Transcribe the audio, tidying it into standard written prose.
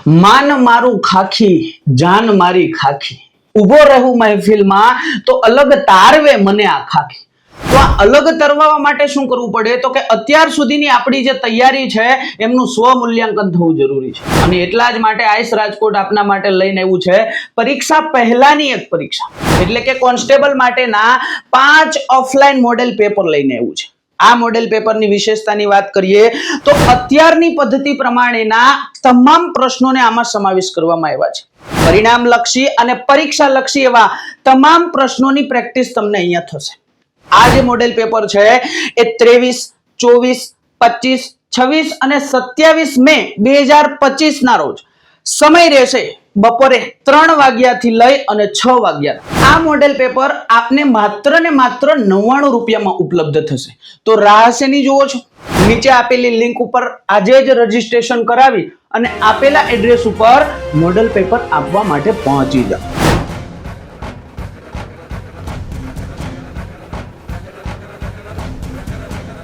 માન મારું ખાખી જાન મારી ખાખી ઉભો રહું મહેફિલમાં તો અલગ તારવે મને આ ખાખી. તો આ અલગ તરવા માટે શું કરવું પડે તો કે અત્યાર સુધીની આપણી જે તૈયારી છે એમનું સ્વમૂલ્યાંકન થવું જરૂરી છે. અને એટલા જ માટે આઈસ રાજકોટ આપના માટે લઈને આવ્યું છે પરીક્ષા પહેલાની એક પરીક્ષા, એટલે કે કોન્સ્ટેબલ માટેના 5 ઓફલાઈન મોડેલ પેપર લઈને આવ્યું છે. આ મોડેલ પેપરની વિશેષતાની વાત કરીએ તો અત્યારની પદ્ધતિ પ્રમાણેના તમામ પ્રશ્નોને આમાં સમાવેશ કરવામાં આવ્યા છે. પરિણામ લક્ષી અને પરીક્ષા લક્ષી એવા તમામ પ્રશ્નોની પ્રેક્ટિસ તમને અહીંયા થશે. આ જે મોડેલ પેપર છે એ 23, 24, 25, 26 અને 27 મે 2025 ના રોજ સમય રહેશે બપોરે 3 વાગ્યાથી લઈ અને 6 વાગ્યા. આ મોડેલ પેપર આપને માત્ર ને માત્ર 99 રૂપિયામાં ઉપલબ્ધ થશે. તો રાહ શેની જુઓ છો? નીચે આપેલી લિંક ઉપર આજે જ રજીસ્ટ્રેશન કરાવી અને આપેલા એડ્રેસ ઉપર મોડેલ પેપર આપવા માટે પહોંચી જાઓ.